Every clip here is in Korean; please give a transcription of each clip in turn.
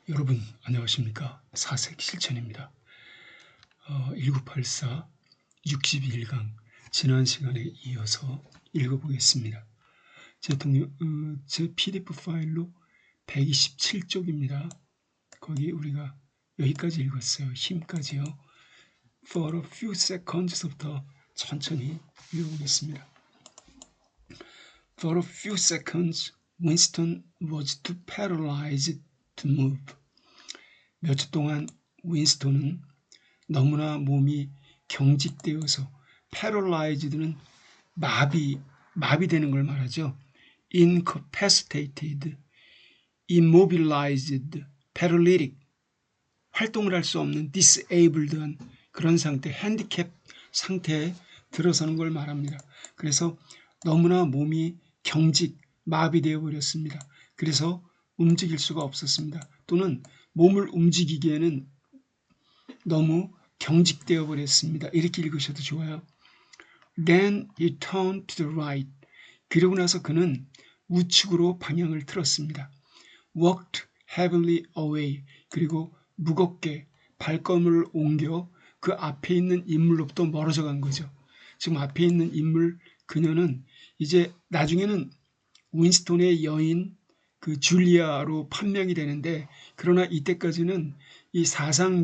여러분 안녕하십니까? 사색 실천입니다. 1984 61강 지난 시간에 이어서 읽어보겠습니다. 제 PDF 파일로 127쪽입니다. 거기 우리가 여기까지 읽었어요. 힘까지요. For a few seconds부터 천천히 읽어보겠습니다. For a few seconds, Winston was too paralyzed to move. 몇 초 동안 윈스턴은 너무나 몸이 경직되어서 paralyzed는 마비되는 걸 말하죠. incapacitated, immobilized, paralytic, 활동을 할 수 없는 disabled한 그런 상태, 핸디캡 상태에 들어서는 걸 말합니다. 그래서 너무나 몸이 마비되어 버렸습니다. 그래서 움직일 수가 없었습니다. 또는 몸을 움직이기에는 너무 경직되어 버렸습니다. 이렇게 읽으셔도 좋아요. Then he turned to the right. 그러고 나서 그는 우측으로 방향을 틀었습니다. Walked heavily away. 그리고 무겁게 발걸음을 옮겨 그 앞에 있는 인물로부터 멀어져 간 거죠. 지금 앞에 있는 인물 그녀는 이제 나중에는 윈스턴의 여인 그 줄리아로 판명이 되는데, 그러나 이때까지는 이 사상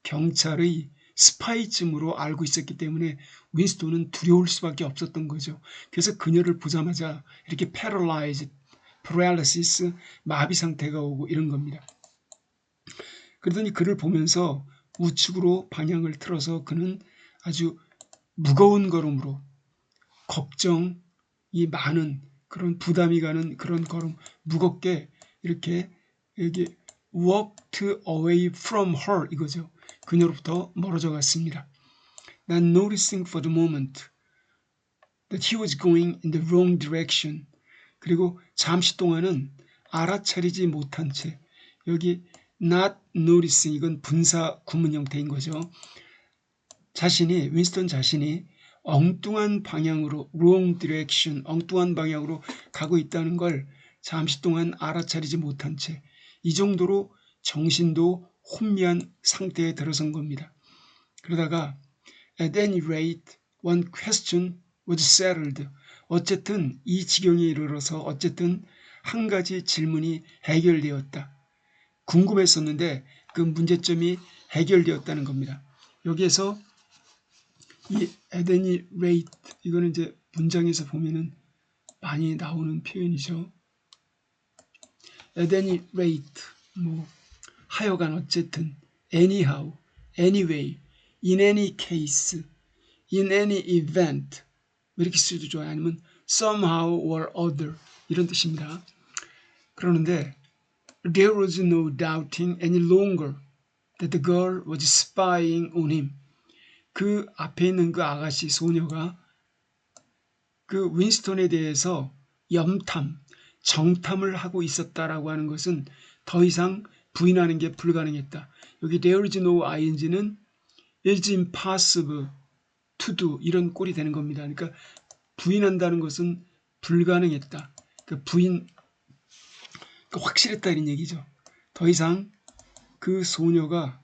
경찰의 스파이쯤으로 알고 있었기 때문에 윈스턴은 두려울 수밖에 없었던 거죠. 그래서 그녀를 보자마자 이렇게 paralysis, 마비 상태가 오고 이런 겁니다. 그러더니 그를 보면서 우측으로 방향을 틀어서 그는 아주 무거운 걸음으로, 걱정이 많은 그런 부담이 가는 그런 걸음, 무겁게 이렇게 여기 walked away from her 이거죠. 그녀로부터 멀어져 갔습니다. Not noticing for the moment that he was going in the wrong direction. 그리고 잠시 동안은 알아차리지 못한 채, 여기 not noticing 이건 분사 구문 형태인 거죠. 윈스턴 자신이 엉뚱한 방향으로, wrong direction, 엉뚱한 방향으로 가고 있다는 걸 잠시 동안 알아차리지 못한 채 이 정도로 정신도 혼미한 상태에 들어선 겁니다. 그러다가 at any rate one question was settled. 어쨌든 이 지경에 이르러서 어쨌든 한 가지 질문이 해결되었다. 궁금했었는데 그 문제점이 해결되었다는 겁니다. 여기에서 이 at any rate 이거는 이제 문장에서 보면은 많이 나오는 표현이죠. at any rate 하여간 어쨌든 anyhow, anyway, in any case, in any event 이렇게 쓰도 좋아요. 아니면 somehow or other 이런 뜻입니다. 그러는데 there was no doubting any longer that the girl was spying on him. 그 앞에 있는 그 아가씨 소녀가 그 윈스턴에 대해서 정탐을 하고 있었다라고 하는 것은 더 이상 부인하는 게 불가능했다. 여기 there is no ing는 it's impossible to do 이런 꼴이 되는 겁니다. 그러니까 부인한다는 것은 불가능했다. 확실했다 이런 얘기죠. 더 이상 그 소녀가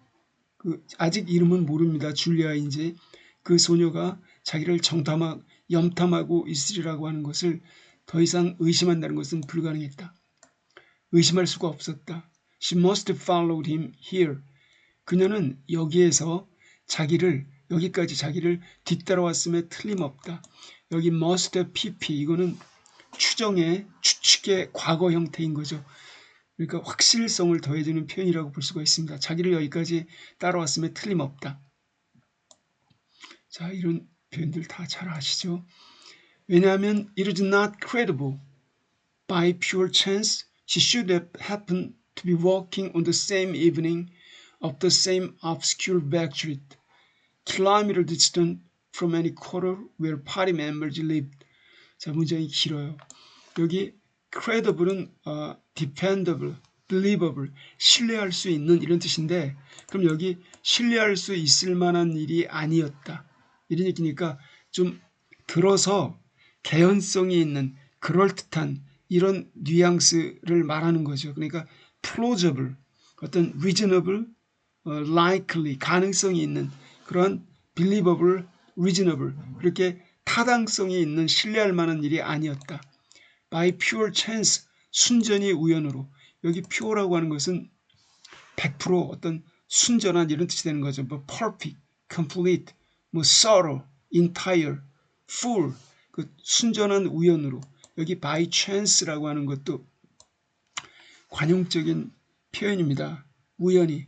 아직 이름은 모릅니다. 줄리아인지 그 소녀가 자기를 염탐하고 있으리라고 하는 것을 더 이상 의심한다는 것은 불가능했다. 의심할 수가 없었다. She must have followed him here. 그녀는 여기에서 여기까지 자기를 뒤따라왔음에 틀림없다. 여기 must have pp 이거는 추측의 과거 형태인 거죠. 그러니까 확실성을 더해주는 표현이라고 볼 수가 있습니다. 자기를 여기까지 따라왔음에 틀림없다. 자, 이런 표현들 다 잘 아시죠? 왜냐하면 it is not credible. By pure chance, she should have happened to be walking on the same evening of the same obscure back street, kilometer distant from any quarter where party members lived. 자, 문장이 길어요. 여기 credible은 dependable, believable, 신뢰할 수 있는 이런 뜻인데, 그럼 여기 신뢰할 수 있을 만한 일이 아니었다. 이런 얘기니까 좀 들어서 개연성이 있는 그럴듯한 이런 뉘앙스를 말하는 거죠. 그러니까 plausible, 어떤 reasonable, likely, 가능성이 있는 그런 believable, reasonable, 그렇게 타당성이 있는 신뢰할 만한 일이 아니었다. by pure chance, 순전히 우연으로. 여기 pure라고 하는 것은 100% 어떤 순전한 이런 뜻이 되는 거죠. 뭐 perfect, complete, 뭐 thorough, entire, full, 그 순전한 우연으로. 여기 by chance라고 하는 것도 관용적인 표현입니다. 우연히.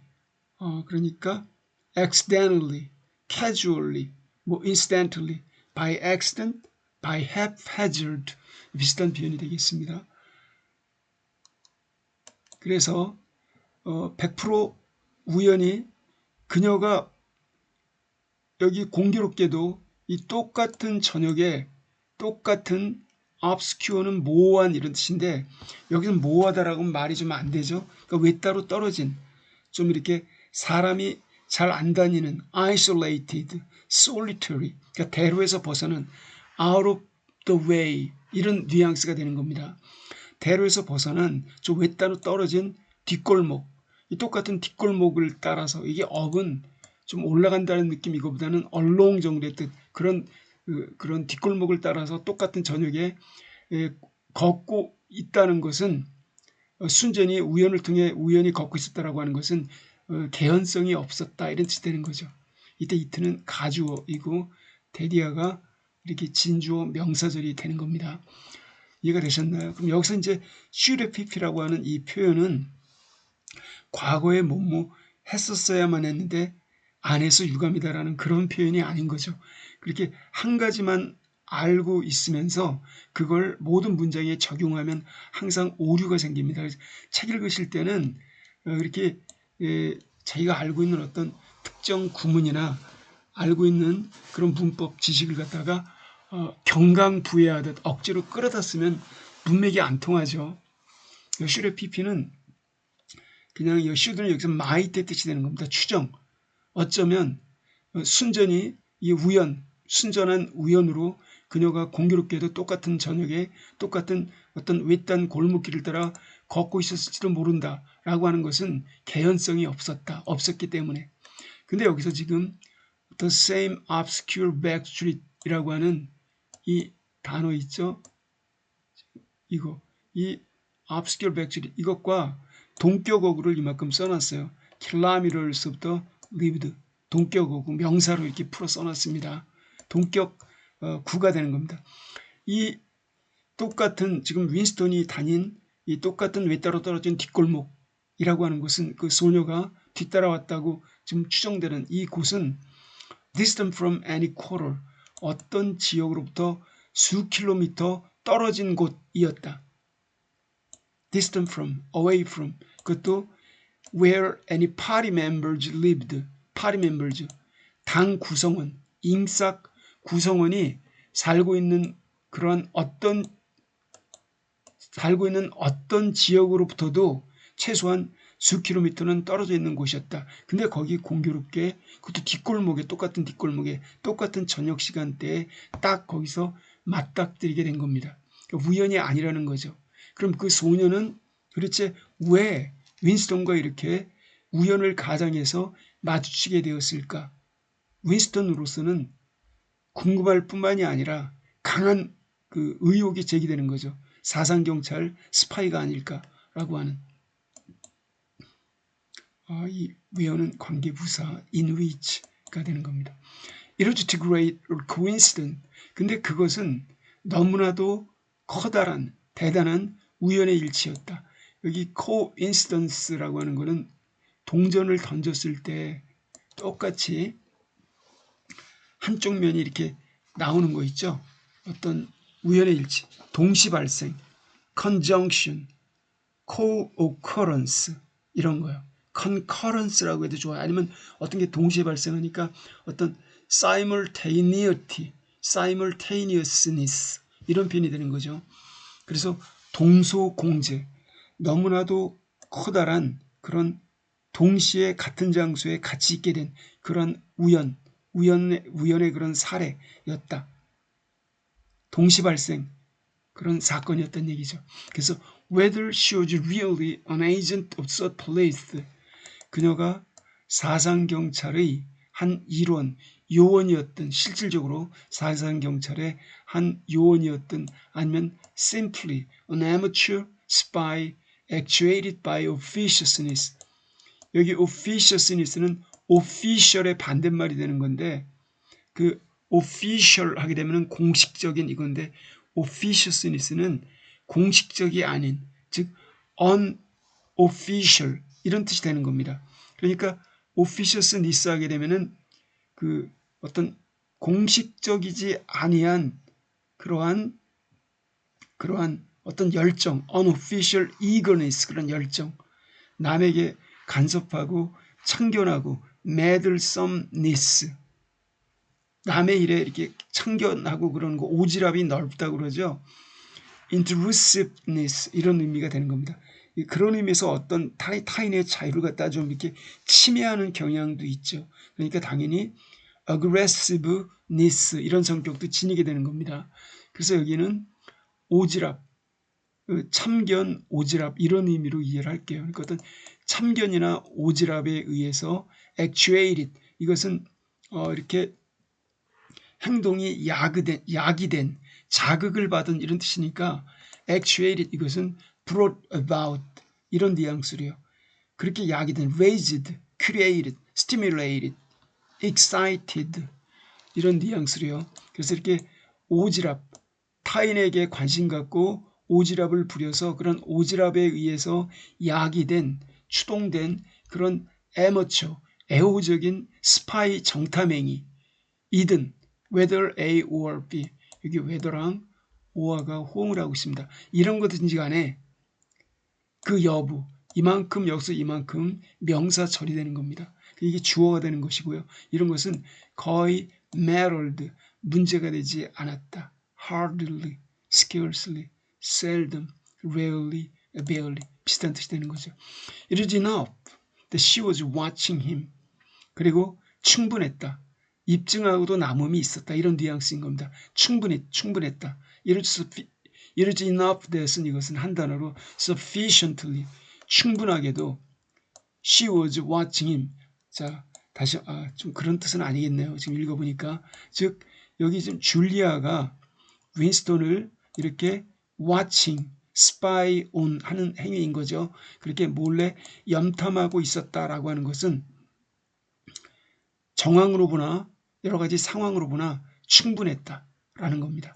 그러니까 accidentally, casually, 뭐 incidentally, by accident, by haphazard 비슷한 표현이 되겠습니다. 그래서 100% 우연히 그녀가 여기 공교롭게도 이 똑같은 저녁에 똑같은 obscure는 모호한 이런 뜻인데 여기는 모호하다라고 하면 말이 좀 안 되죠. 그러니까 외따로 떨어진 좀 이렇게 사람이 잘 안 다니는 isolated, solitary 그러니까 대로에서 벗어난 out of the way 이런 뉘앙스가 되는 겁니다. 대로에서 벗어난 좀 외따로 떨어진 뒷골목 이 똑같은 뒷골목을 따라서 이게 업은 좀 올라간다는 느낌 이거보다는 along 정도의 뜻 그런 뒷골목을 따라서 똑같은 저녁에 걷고 있다는 것은 순전히 우연을 통해 우연히 걷고 있었다라고 하는 것은 개연성이 없었다 이런 뜻이 되는 거죠. 이때 이트는 가주어이고 데디아가 이렇게 진주어 명사절이 되는 겁니다. 이해가 되셨나요? 그럼 여기서 이제 슈레피피라고 하는 이 표현은 과거에 뭐뭐 했었어야만 했는데 안 해서 유감이다라는 그런 표현이 아닌 거죠. 그렇게 한 가지만 알고 있으면서 그걸 모든 문장에 적용하면 항상 오류가 생깁니다. 그래서 책 읽으실 때는 이렇게 자기가 알고 있는 어떤 특정 구문이나 알고 있는 그런 문법 지식을 갖다가 경강부회하듯 억지로 끌어다 쓰면 문맥이 안 통하죠. 슈레피피는 그냥 이 슈드는 여기서 마이트의 뜻이 되는 겁니다. 추정. 어쩌면 순전히 이 순전한 우연으로 그녀가 공교롭게도 똑같은 저녁에 똑같은 어떤 외딴 골목길을 따라 걷고 있었을지도 모른다라고 하는 것은 개연성이 없었기 때문에. 근데 여기서 지금 the same obscure back street이라고 하는 이 단어 있죠? 이 obscure back street 이것과 동격어구를 이만큼 써놨어요. kilometers부터 lived 동격어구 명사로 이렇게 풀어 써놨습니다. 동격 구가 되는 겁니다. 이 똑같은 지금 윈스턴이 다닌 이 똑같은 외따로 떨어진 뒷골목이라고 하는 곳은 그 소녀가 뒤따라왔다고 지금 추정되는 이 곳은 distant from any quarter 어떤 지역으로부터 수 킬로미터 떨어진 곳이었다. distant from, away from 그것도 where any party members lived. party members 당 구성원, 임싹 구성원이 살고 있는 어떤 지역으로부터도 최소한 수 킬로미터는 떨어져 있는 곳이었다. 근데 거기 공교롭게 그것도 똑같은 뒷골목에 똑같은 저녁 시간대에 딱 거기서 맞닥뜨리게 된 겁니다. 그러니까 우연이 아니라는 거죠. 그럼 그 소녀는 도대체 왜 윈스턴과 이렇게 우연을 가장해서 마주치게 되었을까? 윈스턴으로서는 궁금할 뿐만이 아니라 강한 그 의혹이 제기되는 거죠. 사상경찰 스파이가 아닐까라고 하는 이 외어는 관계부사 in which가 되는 겁니다. It was a great coincidence. 근데 그것은 너무나도 커다란 대단한 우연의 일치였다. 여기 coincidence라고 하는 거는 동전을 던졌을 때 똑같이 한쪽 면이 이렇게 나오는 거 있죠. 어떤 우연의 일치, 동시 발생, conjunction, co-occurrence 이런 거요. concurrence라고 해도 좋아요. 아니면 어떤 게 동시에 발생하니까 어떤 simultaneity, simultaneousness 이런 표현이 되는 거죠. 그래서 동소공제, 너무나도 커다란 그런 동시에 같은 장소에 같이 있게 된 그런 우연의 그런 사례였다. 동시 발생 그런 사건이었던 얘기죠. 그래서 whether she was really an agent of such police. 그녀가 사상경찰의 한 일원, 요원이었던, 실질적으로 사상경찰의 한 요원이었던, 아니면 simply an amateur spy actuated by officiousness. 여기 officiousness는 official의 반대말이 되는 건데, 그 official 하게 되면 공식적인 이건데, officiousness는 공식적이 아닌, 즉 unofficial 이런 뜻이 되는 겁니다. 그러니까 officiousness 하게 되면은 그 어떤 공식적이지 아니한 그러한 어떤 열정, unofficial eagerness, 그런 열정, 남에게 간섭하고 참견하고 meddlesomeness, 남의 일에 이렇게 참견하고 그러는 거, 오지랖이 넓다고 그러죠. intrusiveness 이런 의미가 되는 겁니다. 그런 의미에서 어떤 타인의 자유를 갖다 좀 이렇게 침해하는 경향도 있죠. 그러니까 당연히 aggressiveness 이런 성격도 지니게 되는 겁니다. 그래서 여기는 오지랖, 참견, 오지랖 이런 의미로 이해를 할게요. 그러니까 어떤 참견이나 오지랖에 의해서 actuated, 이것은 이렇게 행동이 야기된, 자극을 받은 이런 뜻이니까 actuated 이것은 brought about 이런 뉘앙스로요. 그렇게 야기된, raised, created, stimulated, excited 이런 뉘앙스로요. 그래서 이렇게 오지랖, 타인에게 관심 갖고 오지랖을 부려서 그런 오지랖에 의해서 야기된, 추동된 그런 애머처, 애호적인 스파이 정탐행위 이든 whether A or B, 여기 whether랑 or가 호응을 하고 있습니다. 이런 것든지 간에 그 여부, 이만큼 여기서 이만큼 명사 처리되는 겁니다. 이게 주어가 되는 것이고요. 이런 것은 거의 mattered, 문제가 되지 않았다. hardly, scarcely, seldom, rarely, barely 비슷한 뜻이 되는 거죠. It is enough that she was watching him. 그리고 충분했다. 입증하고도 남음이 있었다. 이런 뉘앙스인 겁니다. 충분했다. It is enough that은 이것은 한 단어로 sufficiently, 충분하게도 she was watching him. 자, 다시 좀 그런 뜻은 아니겠네요. 지금 읽어보니까. 즉 여기 지금 줄리아가 윈스턴을 이렇게 watching, spy on 하는 행위인 거죠. 그렇게 몰래 염탐하고 있었다라고 하는 것은 정황으로 보나 여러 가지 상황으로 보나 충분했다라는 겁니다.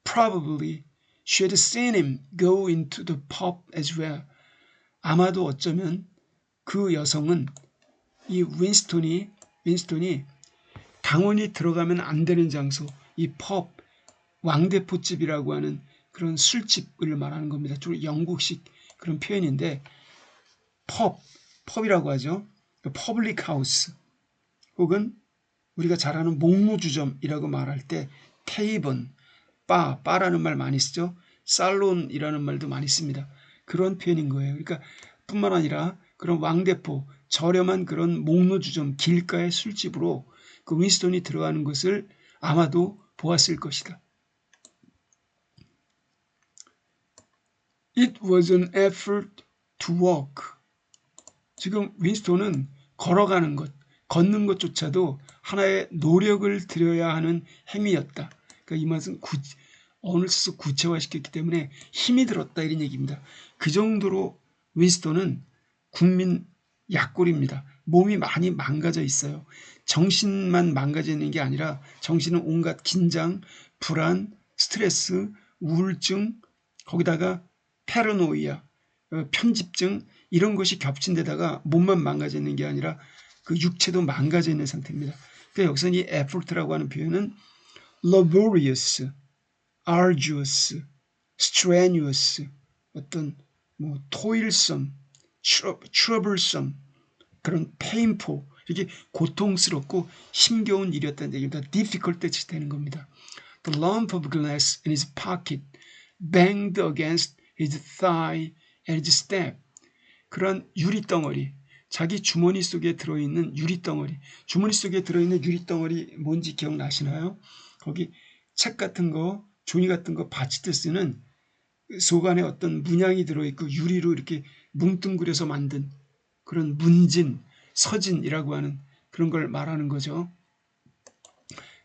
Probably she had seen him go into the pub as well. 아마도 어쩌면 그 여성은 이 윈스턴이 당원이 들어가면 안 되는 장소, 이 펍, 왕대포집이라고 하는 그런 술집을 말하는 겁니다. 주로 영국식 그런 표현인데 펍이라고 하죠. 퍼블릭 하우스 혹은 우리가 잘 아는 목무주점이라고 말할 때 테이번, 바라는 말 많이 쓰죠. 살론이라는 말도 많이 씁니다. 그런 표현인 거예요. 그러니까 뿐만 아니라 그런 왕대포, 저렴한 그런 목무주점, 길가의 술집으로 그 윈스턴이 들어가는 것을 아마도 보았을 것이다. It was an effort to walk. 지금 윈스턴은 걸어가는 것, 걷는 것조차도 하나의 노력을 들여야 하는 행위였다. 그러니까 이 말은 언어를 써서 구체화시켰기 때문에 힘이 들었다 이런 얘기입니다. 그 정도로 윈스턴은 국민 약골입니다. 몸이 많이 망가져 있어요. 정신만 망가져 있는 게 아니라 정신은 온갖 긴장, 불안, 스트레스, 우울증, 거기다가 패러노이아, 편집증 이런 것이 겹친 데다가 몸만 망가져 있는 게 아니라 그 육체도 망가져 있는 상태입니다. 그러니까 여기서 이 effort라고 하는 표현은 laborious, arduous, strenuous, 어떤 뭐 toilsome, troublesome, 그런 painful, 이게 고통스럽고 힘겨운 일이었다는 얘기입니다. difficult 뜻이 되는 겁니다. The lump of glass in his pocket banged against his thigh at his step. 그런 유리덩어리, 자기 주머니 속에 들어있는 유리덩어리, 주머니 속에 들어있는 유리덩어리 뭔지 기억나시나요? 거기 책 같은 거, 종이 같은 거 받칠 때 쓰는 속 안에 어떤 문양이 들어있고 유리로 이렇게 뭉뚱그려서 만든 그런 문진, 서진이라고 하는 그런 걸 말하는 거죠.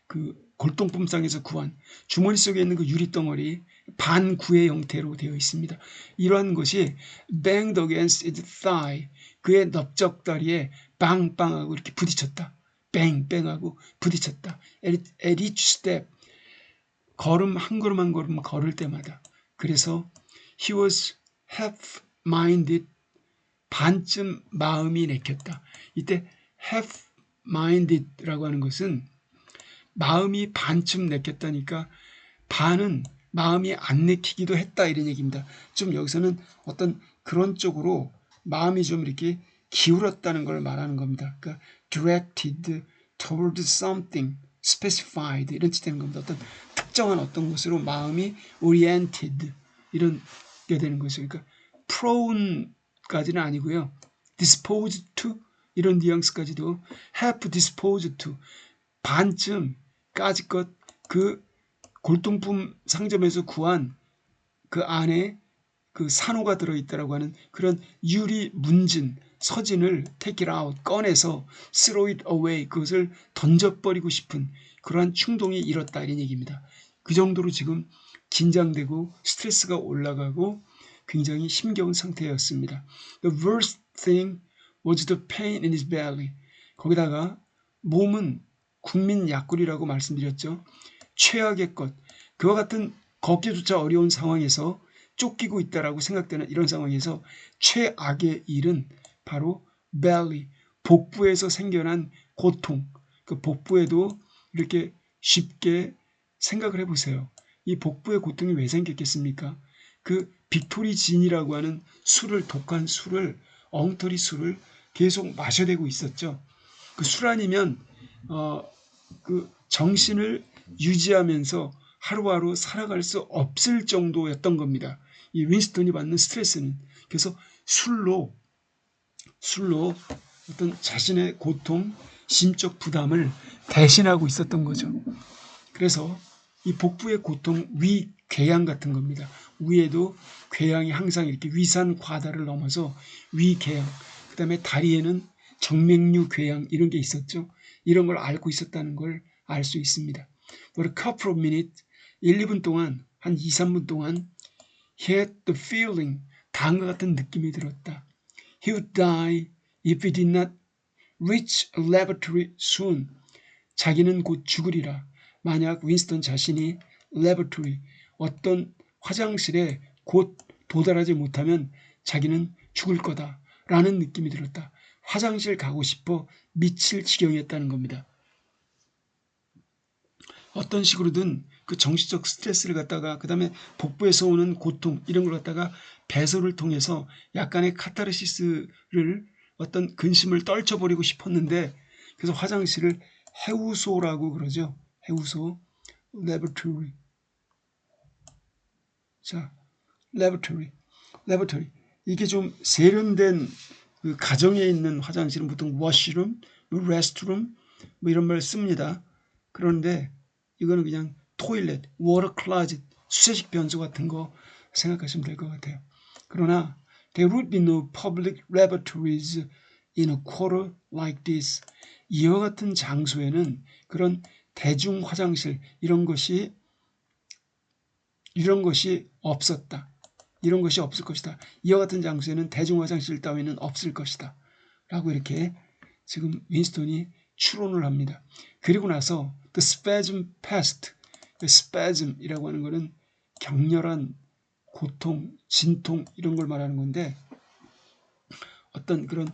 그 골동품상에서 구한 주머니 속에 있는 그 유리덩어리 반구의 형태로 되어 있습니다. 이러한 것이 banged against its thigh, 그의 넓적다리에 빵빵하고 이렇게 부딪혔다. 뱅뱅하고 부딪혔다. at each step, 걸음 한 걸음 한 걸음 걸을 때마다. 그래서 he was half-minded, 반쯤 마음이 내켰다. 이때 half-minded라고 하는 것은 마음이 반쯤 내켰다니까 반은 마음이 안 내키기도 했다 이런 얘기입니다. 좀 여기서는 어떤 그런 쪽으로 마음이 좀 이렇게 기울었다는 걸 말하는 겁니다. 그러니까 directed toward something specified 이런 뜻이 되는 겁니다. 어떤 특정한 어떤 것으로 마음이 oriented 이런 게 되는 것이죠. 그러니까 prone까지는 아니고요. disposed to 이런 뉘앙스까지도 half disposed to 반쯤 까짓것 그 골동품 상점에서 구한 그 안에 그 산호가 들어있다라고 하는 그런 유리 문진 서진을 take it out 꺼내서 throw it away 그것을 던져버리고 싶은 그러한 충동이 일었다 이런 얘기입니다. 그 정도로 지금 긴장되고 스트레스가 올라가고 굉장히 힘겨운 상태였습니다. The worst thing was the pain in his belly. 거기다가 몸은 국민 약골이라고 말씀드렸죠. 최악의 것, 그와 같은 걷기조차 어려운 상황에서 쫓기고 있다라고 생각되는 이런 상황에서 최악의 일은 바로 belly, 복부에서 생겨난 고통. 그 복부에도 이렇게 쉽게 생각을 해보세요. 이 복부의 고통이 왜 생겼겠습니까? 그 빅토리 진이라고 하는 술을, 독한 술을, 엉터리 술을 계속 마셔대고 있었죠. 그 술 아니면 그 정신을 유지하면서 하루하루 살아갈 수 없을 정도였던 겁니다. 이 윈스턴이 받는 스트레스는. 그래서 술로 어떤 자신의 고통, 심적 부담을 대신하고 있었던 거죠. 그래서 이 복부의 고통, 위궤양 같은 겁니다. 위에도 궤양이 항상 이렇게 위산 과다를 넘어서 위궤양, 그 다음에 다리에는 정맥류 궤양 이런 게 있었죠. 이런 걸 앓고 있었다는 걸 알 수 있습니다. For a couple of minutes, 1, 2분 동안, 한 2, 3분 동안 he had the feeling, 다음과 같은 느낌이 들었다. He would die if he did not reach a laboratory soon. 자기는 곧 죽으리라. 만약 윈스턴 자신이 laboratory, 어떤 화장실에 곧 도달하지 못하면 자기는 죽을 거다 라는 느낌이 들었다. 화장실 가고 싶어 미칠 지경이었다는 겁니다. 어떤 식으로든 그 정신적 스트레스를 갖다가 그 다음에 복부에서 오는 고통 이런 걸 갖다가 배설을 통해서 약간의 카타르시스를 어떤 근심을 떨쳐버리고 싶었는데 그래서 화장실을 해우소라고 그러죠. 해우소, laboratory. 자, laboratory. 이게 좀 세련된 그 가정에 있는 화장실은 보통 washroom, restroom 뭐 이런 말 씁니다. 그런데 이거는 그냥 토일렛, 워터 클로젯, 수세식 변소 같은 거 생각하시면 될 것 같아요. 그러나 there would be no public laboratories in a quarter like this. 이와 같은 장소에는 그런 대중 화장실 이런 것이 없었다. 이런 것이 없을 것이다. 이와 같은 장소에는 대중 화장실 따위는 없을 것이다. 라고 이렇게 지금 윈스턴이 추론을 합니다. 그리고 나서 the spasm passed. the spasm이라고 하는 것은 격렬한 고통, 진통 이런 걸 말하는 건데 어떤 그런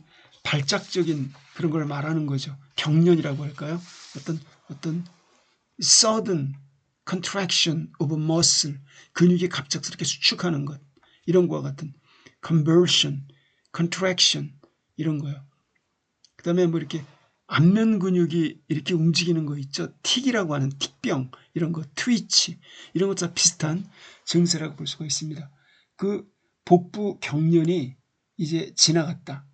발작적인 그런 걸 말하는 거죠. 경련이라고 할까요? 어떤 sudden contraction of muscle, 근육이 갑작스럽게 수축하는 것 이런 거와 같은 convulsion, contraction 이런 거요. 그 다음에 뭐 이렇게 안면 근육이 이렇게 움직이는 거 있죠. 틱이라고 하는 틱병 이런 거, 트위치 이런 것과 비슷한 증세라고 볼 수가 있습니다. 그 복부 경련이 이제 지나갔다.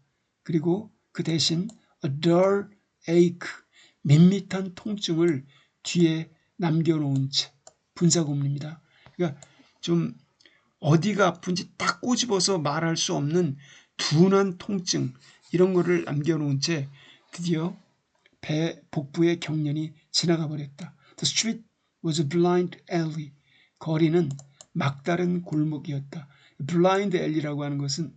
그리고 그 대신 a dull ache, 밋밋한 통증을 뒤에 남겨놓은 채 분사구문입니다. 그러니까 좀 어디가 아픈지 딱 꼬집어서 말할 수 없는 둔한 통증 이런 거를 남겨놓은 채 드디어 배 복부의 경련이 지나가 버렸다. The street was a blind alley. 거리는 막다른 골목이었다. blind alley라고 하는 것은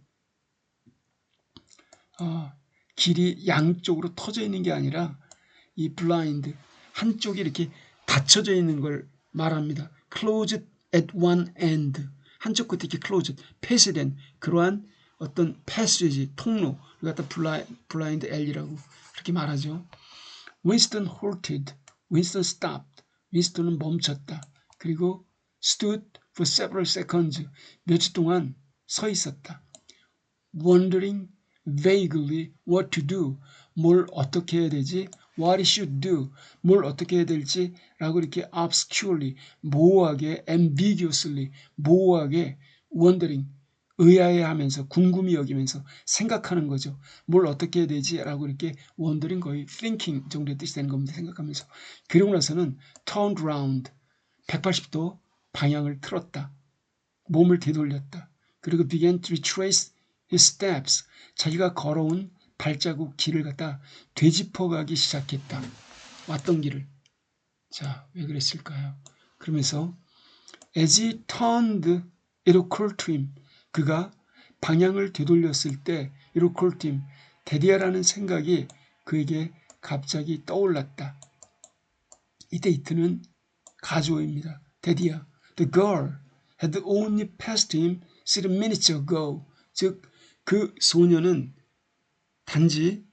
길이 양쪽으로 터져 있는 게 아니라 이 blind 한쪽이 이렇게 닫혀져 있는 걸 말합니다. closed at one end. 한쪽 끝이 이렇게 closed, 폐쇄된 그러한 어떤 패시지, 통로를 갖다 blind alley라고 그렇게 말하죠. Winston halted. Winston stopped. 윈스턴은 멈췄다. 그리고 stood for several seconds. 며칠 동안 서 있었다. Wondering vaguely what to do. 뭘 어떻게 해야 되지? What he should do. 뭘 어떻게 해야 될지 라고 이렇게 obscurely, 모호하게, ambiguously, 모호하게 wondering, 의아해하면서 궁금히 여기면서 생각하는 거죠. 뭘 어떻게 해야 되지? 라고 이렇게 wondering 거의 thinking 정도의 뜻이 되는 겁니다. 생각하면서. 그러고 나서는 turned round, 180도 방향을 틀었다. 몸을 되돌렸다. 그리고 began to retrace his steps. 자기가 걸어온 발자국 길을 갖다 되짚어가기 시작했다. 왔던 길을. 자, 왜 그랬을까요? 그러면서 as he turned, it occurred to him. 그가 방향을 되돌렸을 때 it occurred to him. 데디아라는 생각이 그에게 갑자기 떠올랐다. 이때 이트는 가주어입니다. 데디아. The girl had only passed him 3 minutes ago. 즉, 그 소녀는 단지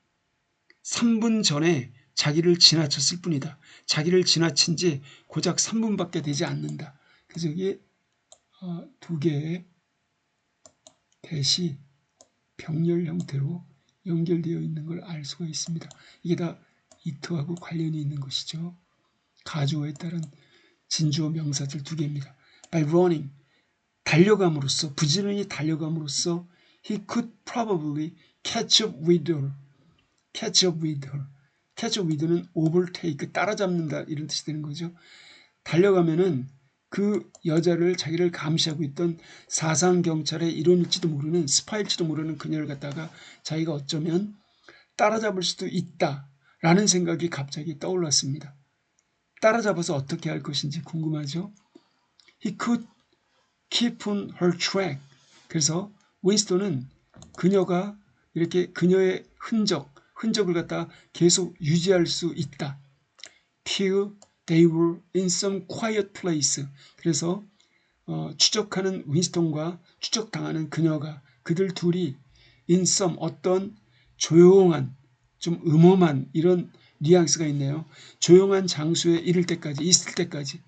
3분 전에 자기를 지나쳤을 뿐이다. 자기를 지나친 지 고작 3분밖에 되지 않는다. 그래서 여기 두 개의 대시 병렬 형태로 연결되어 있는 걸 알 수가 있습니다. 이게 다 이트하고 관련이 있는 것이죠. 가주어에 따른 진주어 명사들 두 개입니다. By running, 달려감으로써, 부지런히 달려감으로써 he could probably catch up with her. catch up with her. catch up with는 overtake, 따라잡는다 이런 뜻이 되는 거죠. 달려가면은 그 여자를 자기를 감시하고 있던 사상경찰의 일원일지도 모르는 스파일지도 모르는 그녀를 갖다가 자기가 어쩌면 따라잡을 수도 있다라는 생각이 갑자기 떠올랐습니다. 따라잡아서 어떻게 할 것인지 궁금하죠. He could keep on her track. 그래서 윈스턴은 그녀가 이렇게 그녀의 흔적을 갖다 계속 유지할 수 있다. Till they were in some quiet place. 그래서 추적하는 윈스턴과 추적당하는 그녀가 그들 둘이 in some 어떤 조용한 좀 음험한 이런 뉘앙스가 있네요. 조용한 장소에 이를 때까지 있을 때까지.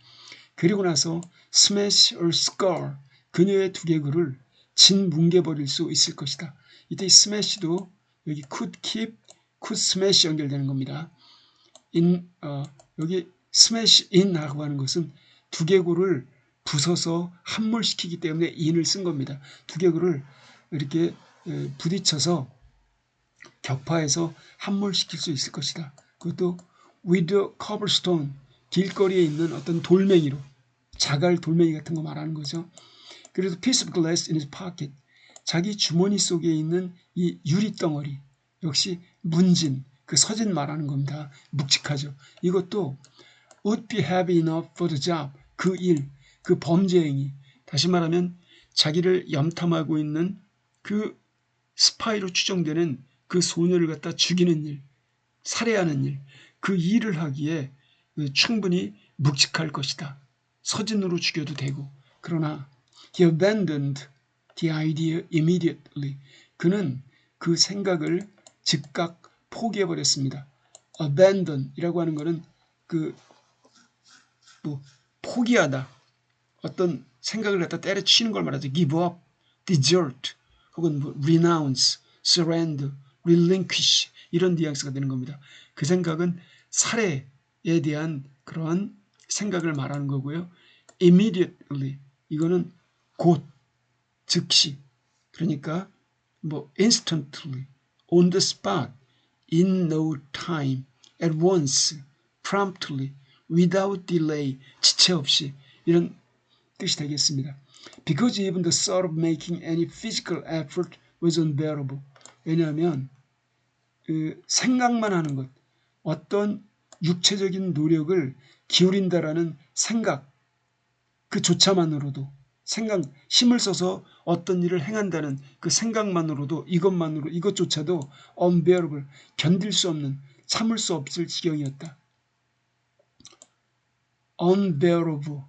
그리고 나서 smash or scar 그녀의 두개골을 진뭉개버릴 수 있을 것이다. 이때 smash도 여기 could keep, could smash 연결되는 겁니다. 여기 smash in하고 하는 것은 두개골을 부숴서 함몰시키기 때문에 in을 쓴 겁니다. 두개골을 이렇게 부딪혀서 격파해서 함몰시킬 수 있을 것이다. 그것도 with a cobblestone, 길거리에 있는 어떤 돌멩이로, 자갈 돌멩이 같은 거 말하는 거죠. 그래서 piece of glass in his pocket, 자기 주머니 속에 있는 이 유리덩어리, 역시 문진, 그 서진 말하는 겁니다. 묵직하죠. 이것도 would be heavy enough for the job, 그 일, 그 범죄 행위, 다시 말하면 자기를 염탐하고 있는 그 스파이로 추정되는 그 소녀를 갖다 죽이는 일, 살해하는 일, 그 일을 하기에 충분히 묵직할 것이다. 서진으로 죽여도 되고. 그러나 he abandoned the idea immediately. 그는 그 생각을 즉각 포기해버렸습니다. abandon이라고 하는 것은 포기하다. 어떤 생각을 갖다 때려치는 걸 말하죠. give up, desert, 혹은 renounce, surrender, relinquish 이런 뉘앙스가 되는 겁니다. 그 생각은 살해에 대한 그러한 생각을 말하는 거고요. immediately 이거는 곧, 즉시, 그러니까 instantly, on the spot, in no time, at once, promptly, without delay, 지체 없이 이런 뜻이 되겠습니다. Because even the thought of making any physical effort was unbearable. 왜냐하면 생각만 하는 것, 어떤 육체적인 노력을 기울인다라는 생각, 그조차만으로도 힘을 써서 어떤 일을 행한다는 그 생각만으로도 이것조차도 unbearable, 견딜 수 없는, 참을 수 없을 지경이었다. unbearable,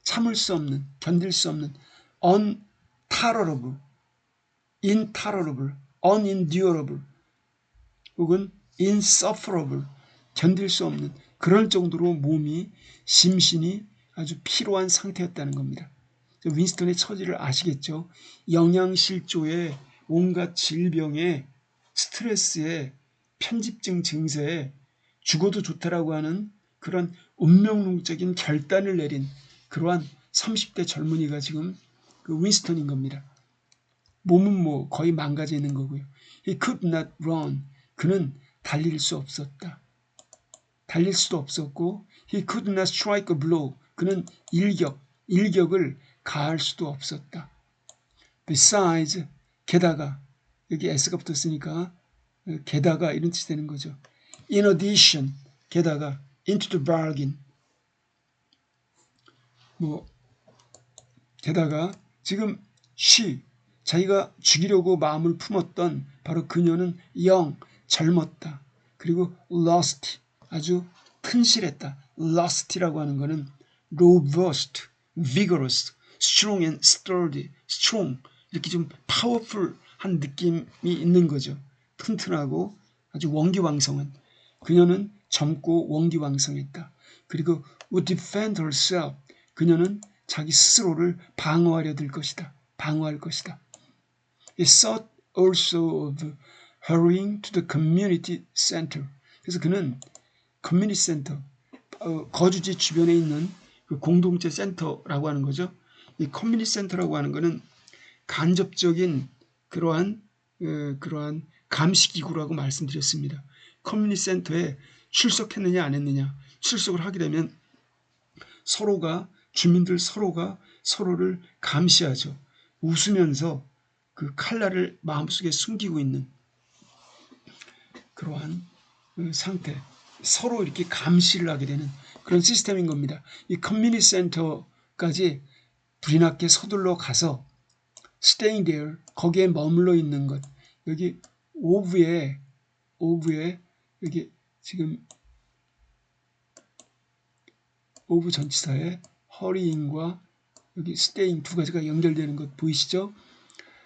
참을 수 없는, 견딜 수 없는, untolerable, intolerable, unendurable 혹은 insufferable, 견딜 수 없는 그럴 정도로 몸이 심신이 아주 피로한 상태였다는 겁니다. 윈스턴의 처지를 아시겠죠? 영양실조에 온갖 질병에 스트레스에 편집증 증세에 죽어도 좋다라고 하는 그런 운명론적인 결단을 내린 그러한 30대 젊은이가 지금 그 윈스턴인 겁니다. 몸은 뭐 거의 망가져 있는 거고요. He could not run. 그는 달릴 수 없었다. 달릴 수도 없었고 He could not strike a blow. 그는 일격을 가할 수도 없었다. Besides, 게다가 여기 s가 붙었으니까 게다가 이런 뜻이 되는 거죠. In addition, 게다가 into the bargain. 뭐 게다가 지금 자기가 죽이려고 마음을 품었던 바로 그녀는 젊었다. 그리고 lusty, 아주 튼실했다. lust이라고 하는 것은 robust, vigorous, strong and sturdy, strong, 이렇게 좀 파워풀한 느낌이 있는 거죠. 튼튼하고 아주 원기왕성한. 그녀는 젊고 원기왕성했다. 그리고 would defend herself, 그녀는 자기 스스로를 방어할 것이다. He thought also of hurrying to the community center. 그래서 그는 커뮤니티 센터, 거주지 주변에 있는 그 공동체 센터라고 하는 거죠. 이 커뮤니티 센터라고 하는 것은 간접적인 그러한 감시기구라고 말씀드렸습니다. 커뮤니티 센터에 출석했느냐 안 했느냐, 출석을 하게 되면 주민들 서로가 서로를 감시하죠. 웃으면서 그 칼날을 마음속에 숨기고 있는 그러한 상태, 서로 이렇게 감시를 하게 되는 그런 시스템인 겁니다. 이 커뮤니티 센터까지 불이 났게 서둘러 가서 staying there, 거기에 머물러 있는 것. 여기 of에 여기 지금 of 전치사에 hurrying과 여기 staying 두 가지가 연결되는 것 보이시죠?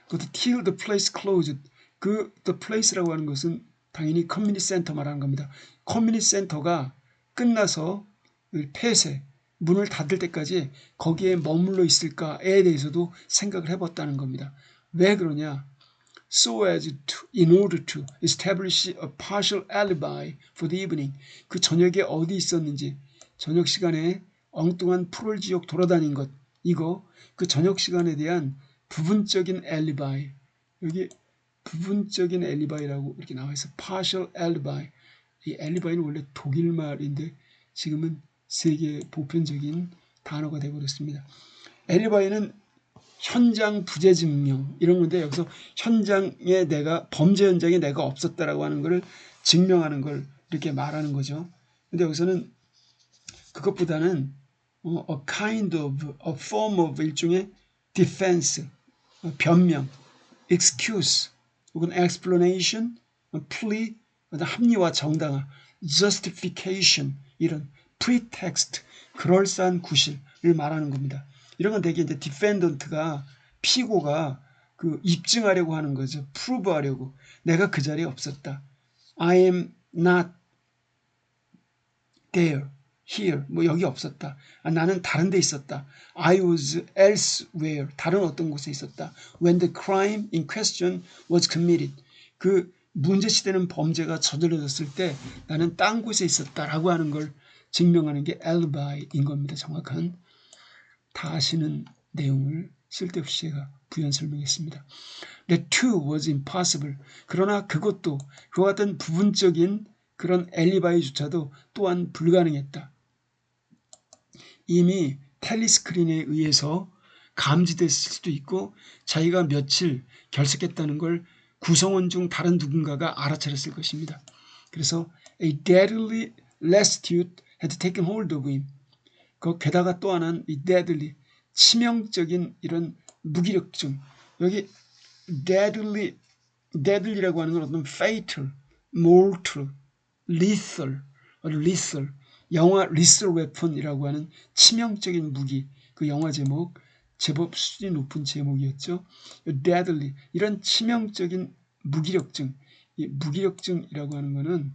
그것도 till the place closed. 그 the place라고 하는 것은 당연히 커뮤니티 센터 말하는 겁니다. 커뮤니티 센터가 끝나서 폐쇄, 문을 닫을 때까지 거기에 머물러 있을까에 대해서도 생각을 해봤다는 겁니다. 왜 그러냐? So as to, in order to establish a partial alibi for the evening. 그 저녁에 어디 있었는지, 저녁 시간에 엉뚱한 풀을 지역 돌아다닌 것, 이거 그 저녁 시간에 대한 부분적인 alibi, 여기 부분적인 alibi라고 이렇게 나와 있어. partial alibi. 이 alibi는 원래 독일 말인데 지금은 세계 보편적인 단어가 되어버렸습니다. alibi는 현장 부재 증명 이런 건데 여기서 범죄 현장에 내가 없었다라고 하는 것을 증명하는 걸 이렇게 말하는 거죠. 근데 여기서는 그것보다는 a form of 일종의 defense, 변명, excuse 혹은 explanation, plea, 합리화, 정당화, justification 이런 pretext, 그럴싸한 구실을 말하는 겁니다. 이런 건 되게 이제 defendant가 피고가 그 입증하려고 하는 거죠. prove하려고. 내가 그 자리에 없었다. I am not there, here. 뭐 여기 없었다. 나는 다른 데 있었다. I was elsewhere. 다른 어떤 곳에 있었다. When the crime in question was committed. 그 문제시되는 범죄가 저질러졌을 때 나는 딴 곳에 있었다라고 하는 걸 증명하는 게 alibi인 겁니다. 정확한. 다 아시는 내용을 쓸데없이 제가 부연 설명했습니다. That too was impossible. 그러나 그와 같은 부분적인 그런 엘리바이조차도 또한 불가능했다. 이미 텔리스크린에 의해서 감지됐을 수도 있고 자기가 며칠 결석했다는 걸 구성원 중 다른 누군가가 알아차렸을 것입니다. 그래서 a deadly lassitude had taken hold of him. 게다가 또 하나는 이 deadly, 치명적인 이런 무기력증. 여기 deadly라고 하는 건 어떤 fatal, mortal, lethal, 영화 lethal weapon이라고 하는 치명적인 무기. 그 영화 제목 제법 수준이 높은 제목이었죠. deadly, 이런 치명적인 무기력증. 이 무기력증이라고 하는 거는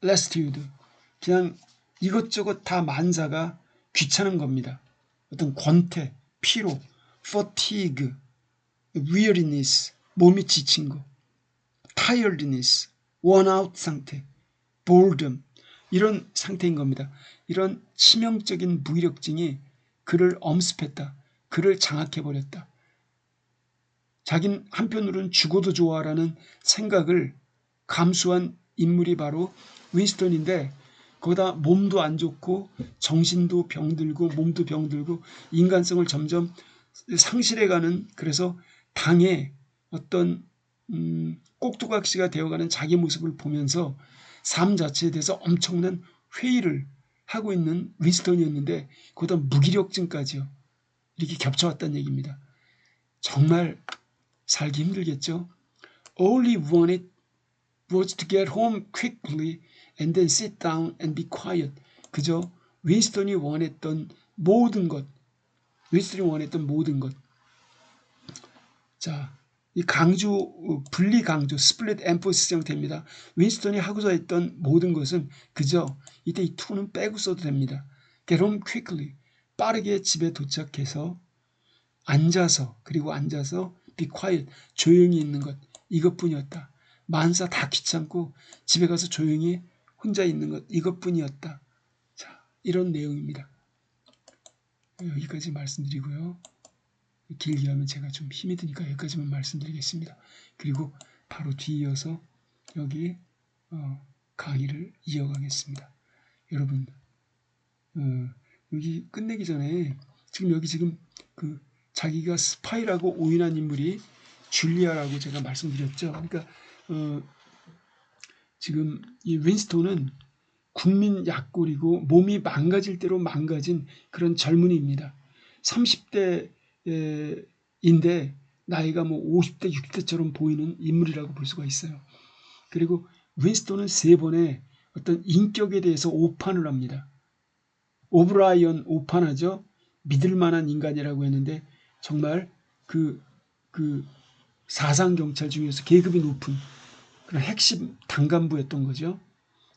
lassitude, 그냥 이것저것 다 만사가 귀찮은 겁니다. 어떤 권태, 피로, fatigue, weariness, 몸이 지친 거, tiredness, worn out 상태, boredom, 이런 상태인 겁니다. 이런 치명적인 무기력증이 그를 엄습했다. 그를 장악해버렸다. 자긴 한편으로는 죽어도 좋아라는 생각을 감수한 인물이 바로 윈스턴인데, 거기다 몸도 안 좋고 정신도 병들고 몸도 병들고 인간성을 점점 상실해가는, 그래서 당의 어떤 꼭두각시가 되어가는 자기 모습을 보면서 삶 자체에 대해서 엄청난 회의를 하고 있는 윈스턴이었는데, 거기다 무기력증까지요. 이렇게 겹쳐왔다는 얘기입니다. 정말 살기 힘들겠죠. All he wanted was to get home quickly and then sit down and be quiet. 그저 윈스턴이 원했던 모든 것, 자, 이 강조, 분리 강조, 스플릿 엠포시스 형태입니다. 윈스턴이 하고자 했던 모든 것은 그저 이때 이 to는 빼고 써도 됩니다. Get home quickly, 빠르게 집에 도착해서 앉아서 be quiet, 조용히 있는 것, 이것뿐이었다. 만사 다 귀찮고 집에 가서 조용히 혼자 있는 것, 이것뿐이었다. 자, 이런 내용입니다. 여기까지 말씀드리고요. 길게 하면 제가 좀 힘이 드니까 여기까지만 말씀드리겠습니다. 그리고 바로 뒤이어서 여기 강의를 이어가겠습니다. 여러분, 여기 끝내기 전에 지금 그 자기가 스파이라고 오인한 인물이 줄리아라고 제가 말씀드렸죠. 그러니까 지금 이 윈스턴은 국민 약골이고 몸이 망가질 대로 망가진 그런 젊은이입니다. 30대인데 나이가 뭐 50대, 60대처럼 보이는 인물이라고 볼 수가 있어요. 그리고 윈스턴은 3번의 어떤 인격에 대해서 오판을 합니다. 오브라이언 오판하죠. 믿을 만한 인간이라고 했는데 정말 그 사상경찰 중에서 계급이 높은 그런 핵심 단간부였던 거죠.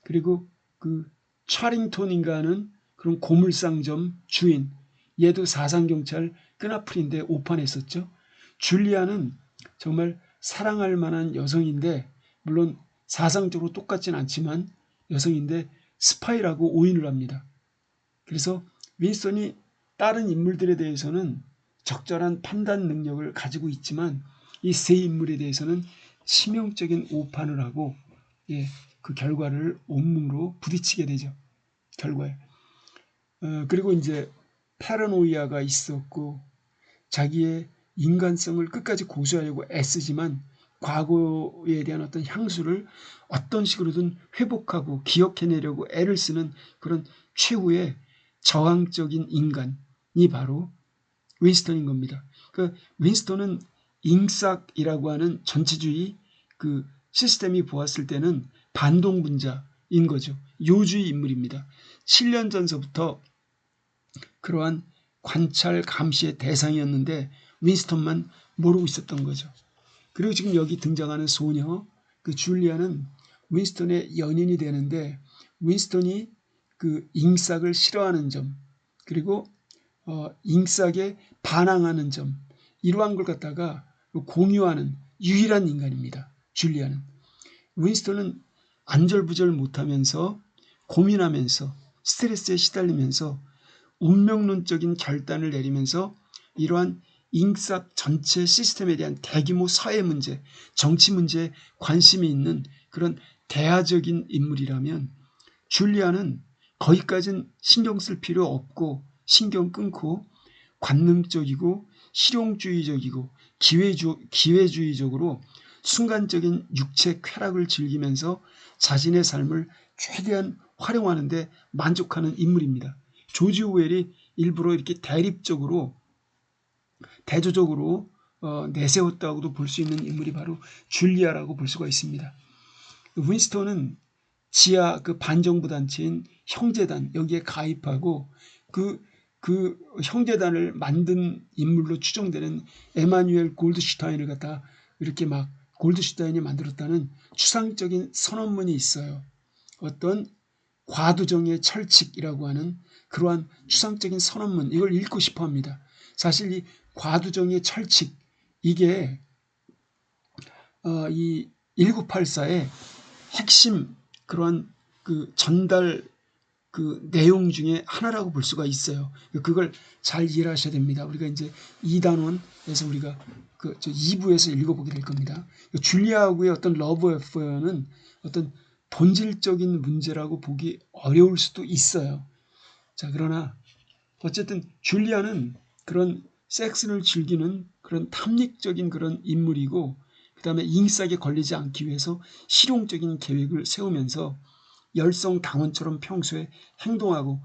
그리고 그 차링톤 인간은 그런 고물상점 주인, 얘도 사상경찰 끈앞풀인데 오판했었죠. 줄리아는 정말 사랑할 만한 여성인데, 물론 사상적으로 똑같진 않지만 여성인데 스파이라고 오인을 합니다. 그래서 윈스턴이 다른 인물들에 대해서는 적절한 판단 능력을 가지고 있지만 이 세 인물에 대해서는 치명적인 오판을 하고 그 결과를 온몸으로 부딪히게 되죠. 결과에. 그리고 이제 파라노이아가 있었고 자기의 인간성을 끝까지 고수하려고 애쓰지만 과거에 대한 어떤 향수를 어떤 식으로든 회복하고 기억해내려고 애를 쓰는 그런 최후의 저항적인 인간이 바로 윈스턴인 겁니다. 그러니까 윈스턴은 잉삭이라고 하는 전체주의 그 시스템이 보았을 때는 반동분자인 거죠. 요주의 인물입니다. 7년 전서부터 그러한 관찰 감시의 대상이었는데 윈스턴만 모르고 있었던 거죠. 그리고 지금 여기 등장하는 소녀, 그 줄리아는 윈스턴의 연인이 되는데 윈스턴이 그 잉삭을 싫어하는 점, 그리고 잉삭에 반항하는 점, 이러한 걸 갖다가 공유하는 유일한 인간입니다. 줄리아는. 윈스턴은 안절부절 못하면서 고민하면서 스트레스에 시달리면서 운명론적인 결단을 내리면서 이러한 잉삭 전체 시스템에 대한 대규모 사회 문제, 정치 문제에 관심이 있는 그런 대화적인 인물이라면, 줄리아는 거기까지는 신경 쓸 필요 없고 신경 끊고 관능적이고 실용주의적이고 기회주의적으로 순간적인 육체 쾌락을 즐기면서 자신의 삶을 최대한 활용하는 데 만족하는 인물입니다. 조지 오웰이 일부러 이렇게 대조적으로 내세웠다고도 볼 수 있는 인물이 바로 줄리아라고 볼 수가 있습니다. 윈스턴은 지하 그 반정부 단체인 형제단 여기에 가입하고 그 형제단을 만든 인물로 추정되는 에마뉴엘 골드슈타인을 갖다 이렇게 막 골드슈타인이 만들었다는 추상적인 선언문이 있어요. 어떤 과두정의 철칙이라고 하는 그러한 추상적인 선언문, 이걸 읽고 싶어 합니다. 사실 이 과두정의 철칙, 이게 이 1984의 핵심 그러한 그 전달 그 내용 중에 하나라고 볼 수가 있어요. 그걸 잘 이해하셔야 됩니다. 우리가 이제 2단원에서 우리가 그 2부에서 읽어보게 될 겁니다. 줄리아하고의 어떤 러브 어페어는 어떤 본질적인 문제라고 보기 어려울 수도 있어요. 자, 그러나 어쨌든 줄리아는 그런 섹스를 즐기는 그런 탐닉적인 그런 인물이고, 그 다음에 인싸게 걸리지 않기 위해서 실용적인 계획을 세우면서 열성당원처럼 평소에 행동하고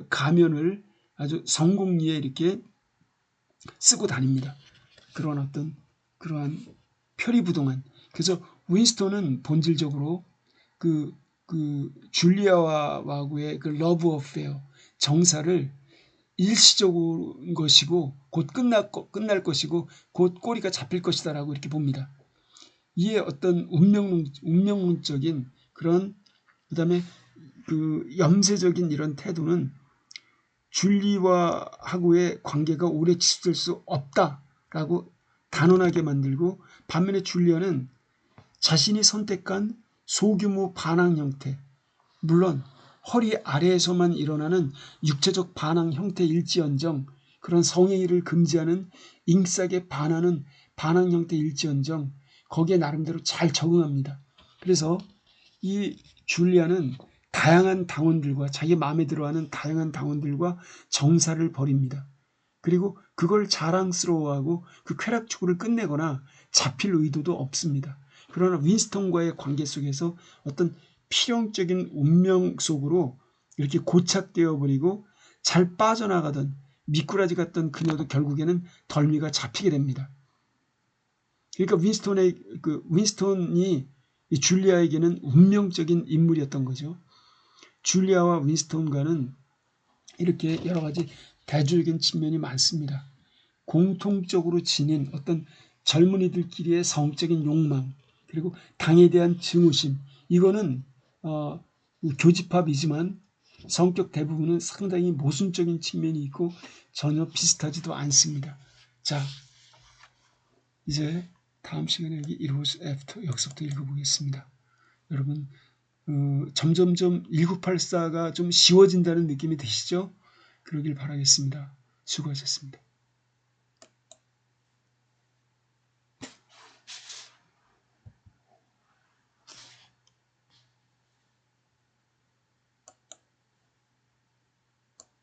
가면을 아주 성공리에 이렇게 쓰고 다닙니다. 그러한 표리부동한. 그래서 윈스턴은 본질적으로 그 줄리아와의 그 러브 어페어 정사를 일시적인 것이고 곧 끝날 것이고 곧 꼬리가 잡힐 것이다라고 이렇게 봅니다. 이에 어떤 운명론적인 그런 그다음에 그 염세적인 이런 태도는 줄리와하고의 관계가 오래 지속될 수 없다라고 단언하게 만들고, 반면에 줄리아는 자신이 선택한 소규모 반항 형태, 물론 허리 아래에서만 일어나는 육체적 반항 형태일지언정, 그런 성행위를 금지하는 인싸게 반하는 반항 형태일지언정 거기에 나름대로 잘 적응합니다. 그래서 이 줄리아는 다양한 당원들과 자기 마음에 들어하는 다양한 당원들과 정사를 벌입니다. 그리고 그걸 자랑스러워하고 그 쾌락 추구를 끝내거나 잡힐 의도도 없습니다. 그러나 윈스턴과의 관계 속에서 어떤 필연적인 운명 속으로 이렇게 고착되어 버리고 잘 빠져나가던 미꾸라지 같던 그녀도 결국에는 덜미가 잡히게 됩니다. 그러니까 윈스턴이 이 줄리아에게는 운명적인 인물이었던 거죠. 줄리아와 윈스턴과는 이렇게 여러 가지 대조적인 측면이 많습니다. 공통적으로 지닌 어떤 젊은이들끼리의 성적인 욕망, 그리고 당에 대한 증오심, 이거는 교집합이지만 성격 대부분은 상당히 모순적인 측면이 있고 전혀 비슷하지도 않습니다. 자, 이제 다음 시간에 여기 It was after 여기서부터 읽어보겠습니다. 여러분 점점점 1984가 좀 쉬워진다는 느낌이 드시죠? 그러길 바라겠습니다. 수고하셨습니다.